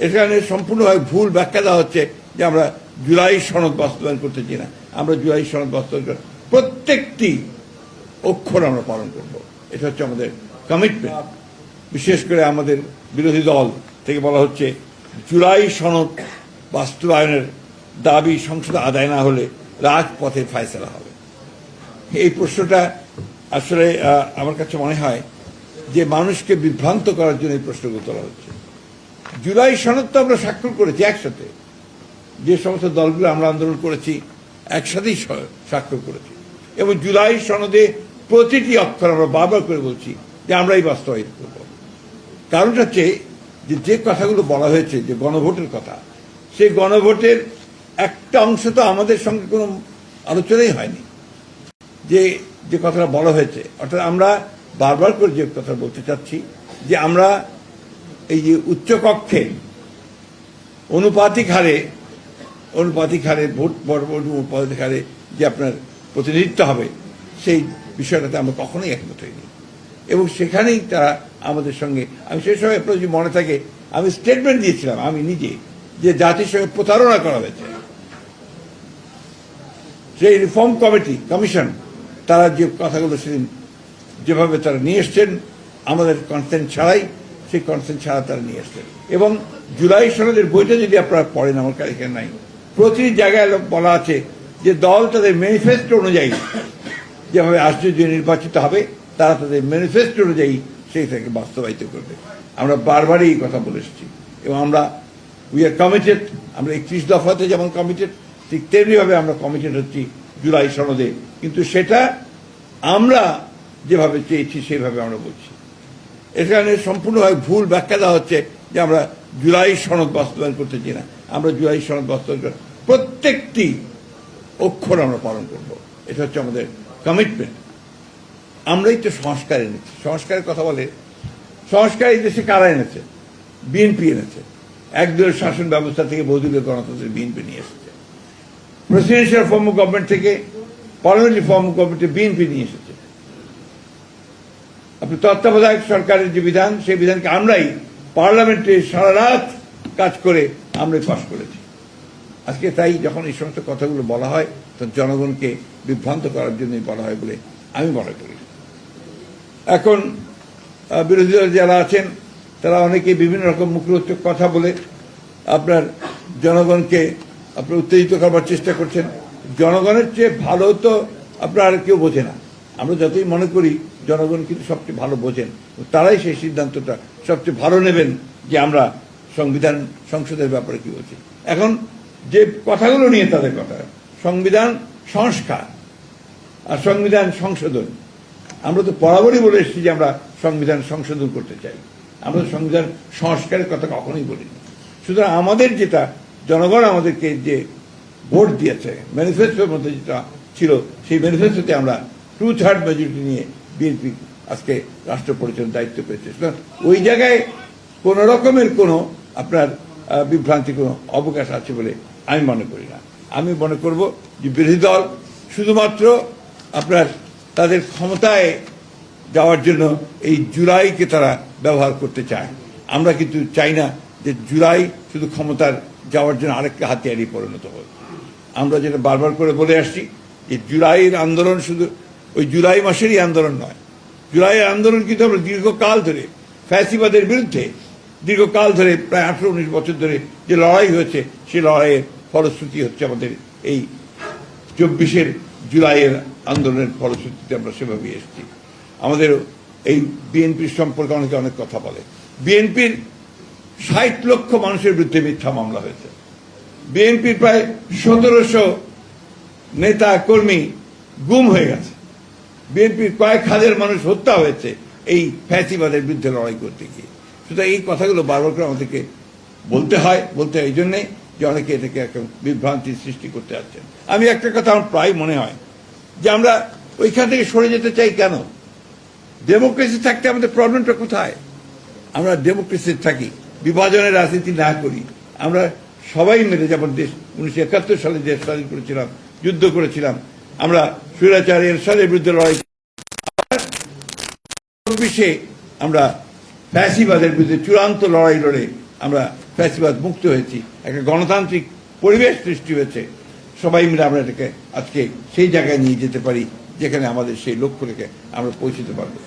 এখানে সম্পূর্ণভাবে ভুল ব্যাখ্যা দেওয়া হচ্ছে যে আমরা জুলাই সনদ বাস্তবায়ন করতেছি না। আমরা জুলাই সনদ বাস্তবায়ন প্রত্যেকটি অক্ষর আমরা পালন করব। এটা হচ্ছে আমাদের কমিটমেন্ট। বিশেষ করে আমাদের বিরোধী দল থেকে বলা হচ্ছে জুলাই সনদ বাস্তবায়নের দাবি সংসদে আদায় না হলে রাজপথে ফায়সালা হবে। এই প্রশ্নটা আসলে আমার কাছে মনে হয় যে মানুষকে বিভ্রান্ত করার জন্য এই প্রশ্নগুলো তোলা হচ্ছে। জুলাই সনদ তো আমরা স্বাক্ষর করেছি একসাথে, যে সমস্ত দলগুলো আমরা আন্দোলন করেছি একসাথেই স্বাক্ষর করেছি, এবং জুলাই সনদে প্রতিটি অক্ষর আমরা বারবার করে বলছি যে আমরাই বাস্তবায়িত করব। কারণটা হচ্ছে যে কথাগুলো বলা হয়েছে, যে গণভোটের কথা, সেই গণভোটের একটা অংশ তো আমাদের সঙ্গে কোনো আলোচনাই হয়নি। যে কথাটা বলা হয়েছে, অর্থাৎ আমরা বারবার করে যে কথা বলতে চাচ্ছি যে আমরা এই যে উচ্চকক্ষে অনুপাতিক হারে ভোট অনুপাতিক হারে যে আপনার প্রতিনিধিত্ব হবে, সেই বিষয়টাতে আমরা কখনোই একমত হইনি, এবং সেখানেই তারা আমাদের সঙ্গে, আমি সেই সময় আপনার যদি মনে থাকে আমি স্টেটমেন্ট দিয়েছিলাম আমি নিজে, যে জাতির সঙ্গে প্রতারণা করা হয়েছে। সেই রিফর্ম কমিশন তারা যে কথাগুলো সেদিন যেভাবে তারা নিয়ে এসছেন আমাদের কনসেন্ট ছাড়াই, সেই কনসেন্ট ছাড়া তারা নিয়ে এসছেন। এবং জুলাই সনদের বইটা যদি আপনারা পড়েন, আমার এখানে নাই, প্রতিটি জায়গায় বলা আছে যে দল তাদের ম্যানিফেস্টো অনুযায়ী যেভাবে আশ্চর্য নির্বাচিত হবে, তারা তাদের ম্যানিফেস্টো অনুযায়ী সেই থেকে বাস্তবায়িত করবে। আমরা বারবারই এই কথা বলে এসেছি, এবং আমরা উই আর কমিটেড। আমরা 31 দফাতে যেমন কমিটেড, ঠিক তেমনিভাবে আমরা কমিটেড হচ্ছি জুলাই সনদে, কিন্তু সেটা আমরা যেভাবে চেয়েছি সেইভাবে আমরা বলছি। এখানে সম্পূর্ণভাবে ভুল ব্যাখ্যা দেওয়া হচ্ছে যে আমরা জুলাই সনদ বাস্তবায়ন করতেছি না। আমরা জুলাই সনদ বাস্তবায়ন প্রত্যেকটি অক্ষর আমরা পালন করব। এটা হচ্ছে আমাদের কমিটমেন্ট। আমরাই তো সংস্কার এনেছি। সংস্কারের কথা বলে, সংস্কার এই দেশে কারা এনেছে? বিএনপি এনেছে। একদলীয় শাসন ব্যবস্থা থেকে বহুদলীয় গণতন্ত্রের বিএনপি নিয়ে এসেছে। প্রেসিডেন্সিয়াল ফর্ম অফ গভর্নমেন্ট থেকে পার্লামেন্টারি ফর্ম অফ গভর্নমেন্টে বিএনপি নিয়ে এসেছে। আপনি তত্ত্বাবধায়ক সরকারের যে বিধান, সেই বিধানকে আমরাই পার্লামেন্টে সারা রাত কাজ করে আমরাই পাশ করেছি। আজকে তাই যখন এই সমস্ত কথাগুলো বলা হয়, তখন জনগণকে বিভ্রান্ত করার জন্যই বলা হয় বলে আমি মনে করি। এখন বিরোধী দল যারা আছেন তারা অনেকে বিভিন্ন রকম মুখরোচক কথা বলে আপনার জনগণকে আপনার উত্তেজিত করবার চেষ্টা করছেন। জনগণের চেয়ে ভালো তো আপনার আর কেউ বোঝে না। আমরা যতই মনে করি জনগণ কিন্তু সবচেয়ে ভালো বোঝেন, তারাই সেই সিদ্ধান্তটা সবচেয়ে ভালো নেবেন যে আমরা সংবিধান সংসদের ব্যাপারে কি বলছি। এখন যে কথাগুলো নিয়ে তাদের কথা, সংবিধান সংস্কার আর সংবিধান সংশোধন, আমরা তো বরাবরই বলে এসেছি যে আমরা সংবিধান সংশোধন করতে চাই। আমরা সংবিধান সংস্কারের কথা কখনোই বলিনি। সুতরাং আমাদের যেটা জনগণ আমাদেরকে যে ভোট দিয়েছে, ম্যানিফেস্টোর মধ্যে যেটা ছিল, সেই ম্যানিফেস্টোতে আমরা 2/3 মেজরিটি নিয়ে বিএনপি আজকে রাষ্ট্র পরিচালনার দায়িত্ব পেয়েছে। সুতরাং ওই জায়গায় কোন রকমের কোনো আপনার বিভ্রান্তি কোনো অবকাশ আছে বলে আমি মনে করি না। আমি মনে করব যে বিরোধী দল শুধুমাত্র আপনার তাদের ক্ষমতায় যাওয়ার জন্য এই জুলাইকে তারা ব্যবহার করতে চায়। আমরা কিন্তু চাই না যে জুলাই শুধু ক্ষমতার যাওয়ার জন্য আরেকটা হাতিয়ারই পরিণত হোক। আমরা যেটা বারবার করে বলে আসছি যে জুলাইয়ের আন্দোলন শুধু ওই জুলাই মাসেরই আন্দোলন নয়। জুলাইয়ের আন্দোলন কিন্তু আমরা দীর্ঘকাল ধরে ফ্যাসিবাদের বিরুদ্ধে দীর্ঘকাল ধরে প্রায় 18-19 বছর ধরে যে লড়াই হয়েছে, সেই লড়াইয়ের ফলশ্রুতি হচ্ছে আমাদের এই 24 জুলাইয়ের আন্দোলনের ফলশ্রুতিতে আমরা সেভাবেই এসেছি। আমাদের এই বিএনপির সম্পর্কে অনেকে অনেক কথা বলে। বিএনপির 60 লক্ষ মানুষের বিরুদ্ধে মিথ্যা মামলা হয়েছে। বিএনপির প্রায় 1700 নেতা কর্মী গুম হয়ে গেছে। বিএনপির কয়েক হাজার মানুষ হত্যা হয়েছে এই ফ্যাসিবাদের বিরুদ্ধে লড়াই করতে গিয়ে। সুতরাং এই কথাগুলো বারবার করে আমাদেরকে বলতে হয় এই জন্যে যে অনেকে এটাকে একটা বিভ্রান্তির সৃষ্টি করতে যাচ্ছেন। আমি একটা কথা আমার প্রায় মনে হয় যে আমরা ওইখান থেকে সরে যেতে চাই কেন? ডেমোক্রেসি থাকতে আমাদের প্রবলেমটা কোথায়? আমরা ডেমোক্রেসি থাকি, বিভাজনের রাজনীতি না করি, আমরা সবাই মিলে যেমন দেশ 1971 সালে দেশ স্বাধীন করেছিলাম, যুদ্ধ করেছিলাম, আমরা স্বৈরাচার এরশাদের বিরুদ্ধে লড়াই, 24 আমরা ফ্যাসিবাদের বিরুদ্ধে চূড়ান্ত লড়াই লড়ে আমরা ফ্যাসিবাদ মুক্ত হয়েছি, একটা গণতান্ত্রিক পরিবেশ সৃষ্টি হয়েছে, সবাই মিলে আমরা এটাকে আজকে সেই জায়গায় নিয়ে যেতে পারি যেখানে আমাদের সেই লক্ষ্য রেখে আমরা পৌঁছতে পারবো।